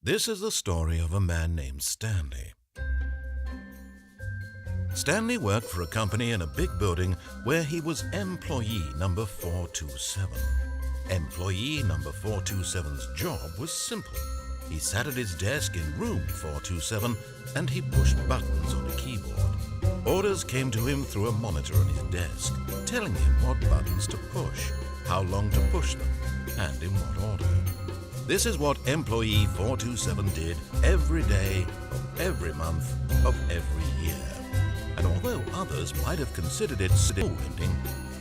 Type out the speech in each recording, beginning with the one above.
This is the story of a man named Stanley. Stanley worked for a company in a big building where he was employee number 427. Employee number 427's job was simple. He sat at his desk in room 427 and he pushed buttons on a keyboard. Orders came to him through a monitor on his desk, telling him what buttons to push, how long to push them, and in what order. This is what employee 427 did every day of every month of every year. And although others might have considered it still-winding,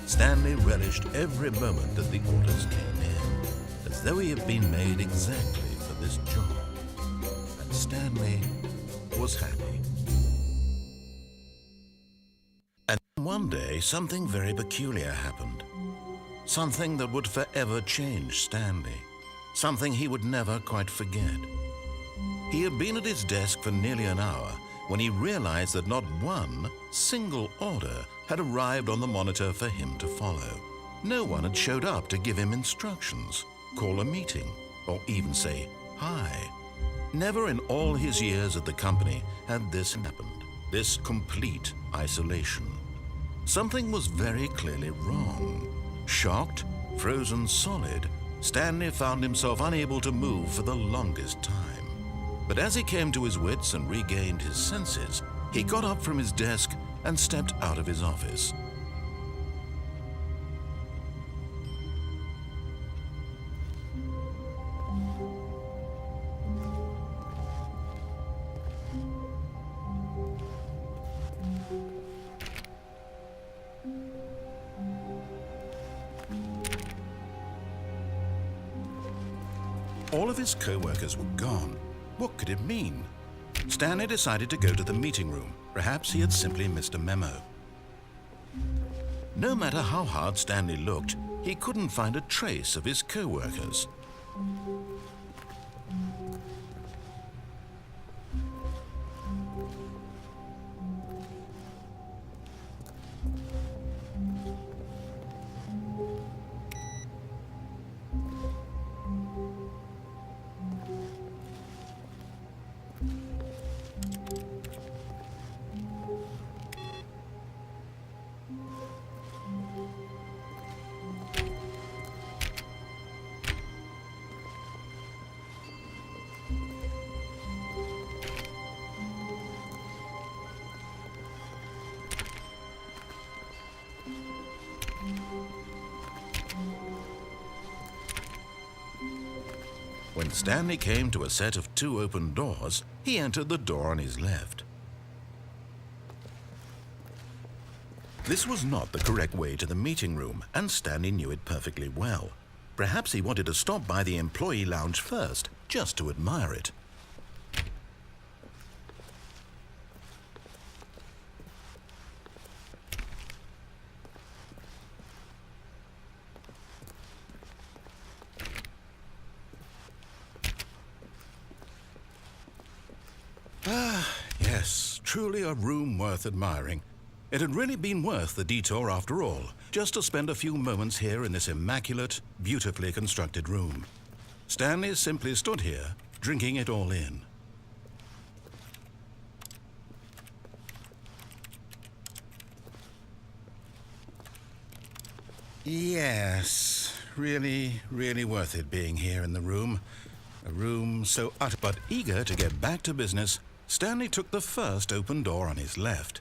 Stanley relished every moment that the orders came in, as though he had been made exactly for this job. And Stanley was happy. And one day, something very peculiar happened. Something that would forever change Stanley. Something he would never quite forget. He had been at his desk for nearly an hour when he realized that not one single order had arrived on the monitor for him to follow. No one had showed up to give him instructions, call a meeting, or even say hi. Never in all his years at the company had this happened, this complete isolation. Something was very clearly wrong. Shocked, frozen solid, Stanley found himself unable to move for the longest time. But as he came to his wits and regained his senses, he got up from his desk and stepped out of his office. All of his co-workers were gone. What could it mean? Stanley decided to go to the meeting room. Perhaps he had simply missed a memo. No matter how hard Stanley looked, he couldn't find a trace of his co-workers. When Stanley came to a set of 2 open doors, he entered the door on his left. This was not the correct way to the meeting room, and Stanley knew it perfectly well. Perhaps he wanted to stop by the employee lounge first, just to admire it. Yes, truly a room worth admiring. It had really been worth the detour after all, just to spend a few moments here in this immaculate, beautifully constructed room. Stanley simply stood here, drinking it all in. Yes, really, really worth it being here in the room. A room so utter but eager to get back to business, Stanley took the first open door on his left.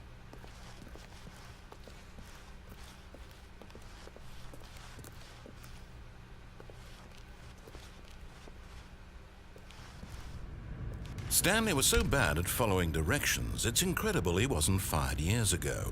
Stanley was so bad at following directions, it's incredible he wasn't fired years ago.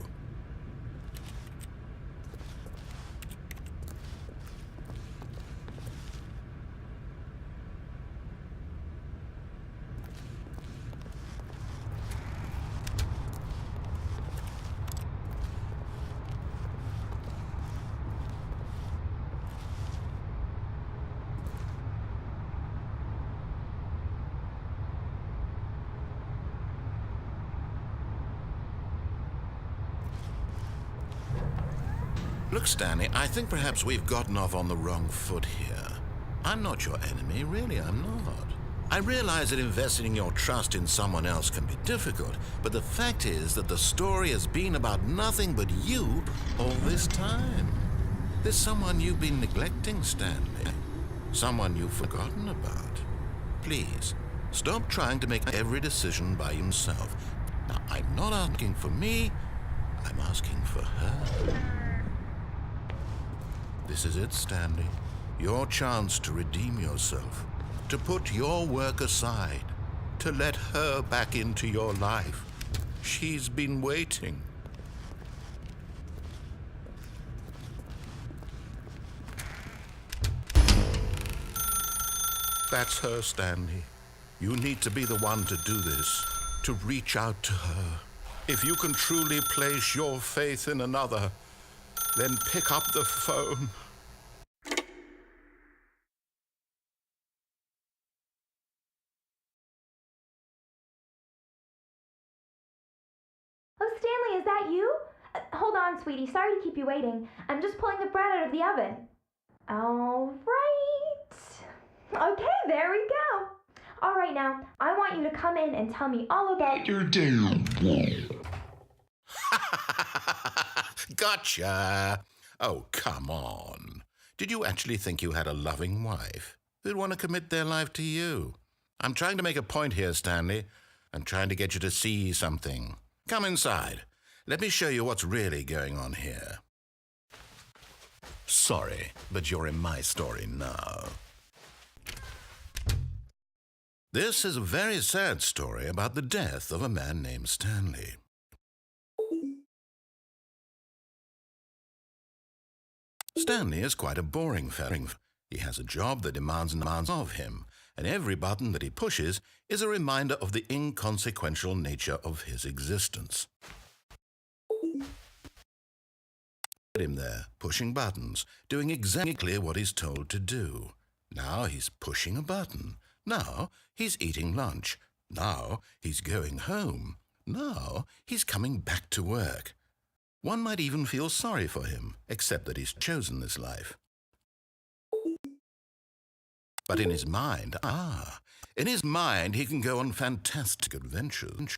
Look, Stanley, I think perhaps we've gotten off on the wrong foot here. I'm not your enemy, really, I'm not. I realize that investing your trust in someone else can be difficult, but the fact is that the story has been about nothing but you all this time. There's someone you've been neglecting, Stanley. Someone you've forgotten about. Please, stop trying to make every decision by yourself. Now, I'm not asking for me, I'm asking for her. This is it, Stanley. Your chance to redeem yourself, to put your work aside, to let her back into your life. She's been waiting. That's her, Stanley. You need to be the one to do this, to reach out to her. If you can truly place your faith in another, then pick up the phone. Oh, Stanley, is that you? Hold on, sweetie. Sorry to keep you waiting. I'm just pulling the bread out of the oven. All right. Okay, there we go. All right, now, I want you to come in and tell me all about your day. Gotcha! Oh, come on. Did you actually think you had a loving wife who'd want to commit their life to you? I'm trying to make a point here, Stanley. I'm trying to get you to see something. Come inside. Let me show you what's really going on here. Sorry, but you're in my story now. This is a very sad story about the death of a man named Stanley. Stanley is quite a boring fellow. He has a job that demands of him, and every button that he pushes is a reminder of the inconsequential nature of his existence. Put him there, pushing buttons, doing exactly what he's told to do. Now he's pushing a button. Now he's eating lunch. Now he's going home. Now he's coming back to work. One might even feel sorry for him, except that he's chosen this life. But in his mind, he can go on fantastic adventures.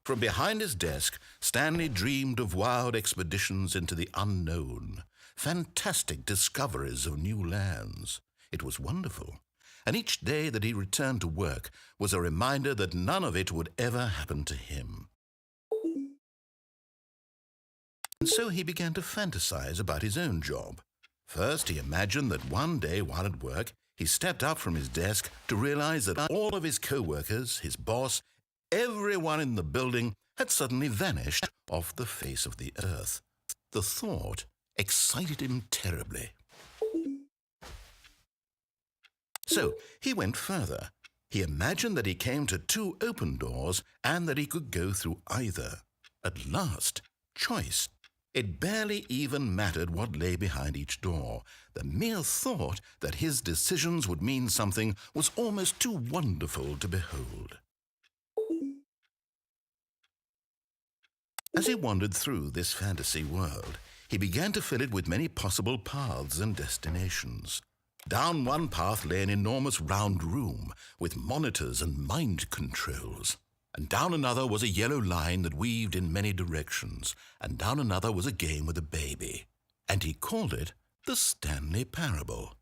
From behind his desk, Stanley dreamed of wild expeditions into the unknown, fantastic discoveries of new lands. It was wonderful, and each day that he returned to work was a reminder that none of it would ever happen to him. And so he began to fantasize about his own job. First, he imagined that one day while at work, he stepped up from his desk to realize that all of his co-workers, his boss, everyone in the building had suddenly vanished off the face of the earth. The thought excited him terribly. So he went further. He imagined that he came to 2 open doors and that he could go through either. At last, choice. It barely even mattered what lay behind each door. The mere thought that his decisions would mean something was almost too wonderful to behold. As he wandered through this fantasy world, he began to fill it with many possible paths and destinations. Down one path lay an enormous round room with monitors and mind controls. And down another was a yellow line that weaved in many directions, and down another was a game with a baby. And he called it the Stanley Parable.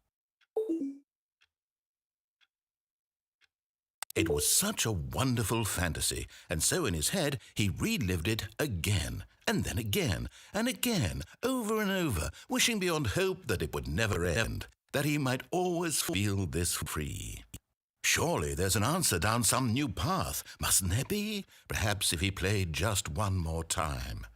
It was such a wonderful fantasy, and so in his head he relived it again, and then again, and again, over and over, wishing beyond hope that it would never end, that he might always feel this free. Surely there's an answer down some new path, mustn't there be? Perhaps if he played just one more time.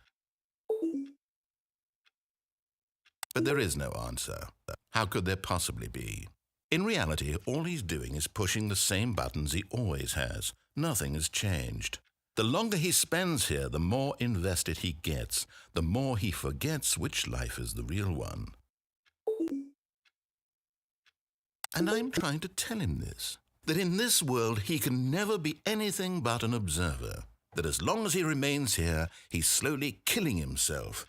But there is no answer. How could there possibly be? In reality, all he's doing is pushing the same buttons he always has. Nothing has changed. The longer he spends here, the more invested he gets, the more he forgets which life is the real one. And I'm trying to tell him this, that in this world he can never be anything but an observer, that as long as he remains here, he's slowly killing himself.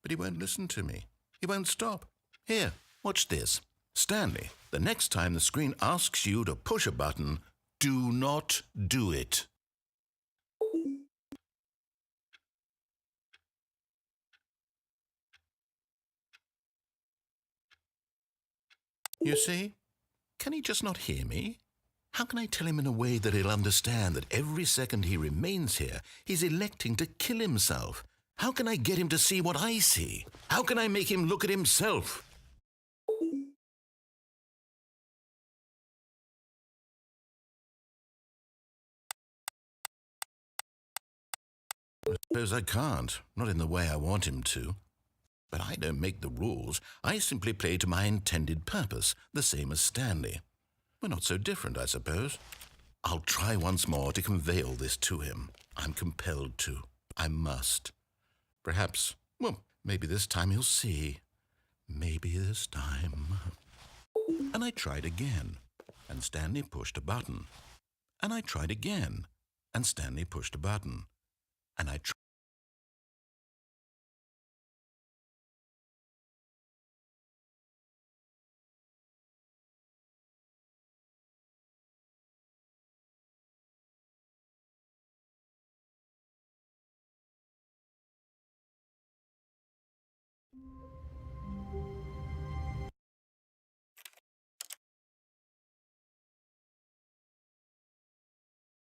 But he won't listen to me. He won't stop. Here, watch this. Stanley, the next time the screen asks you to push a button, do not do it. You see? Can he just not hear me? How can I tell him in a way that he'll understand that every second he remains here, he's electing to kill himself? How can I get him to see what I see? How can I make him look at himself? I suppose I can't, not in the way I want him to. But I don't make the rules. I simply play to my intended purpose, the same as Stanley. We're not so different, I suppose. I'll try once more to convey all this to him. I'm compelled to. I must. Perhaps, well, maybe this time he'll see. Maybe this time. And I tried again, and Stanley pushed a button. And I tried again, and Stanley pushed a button. And I tried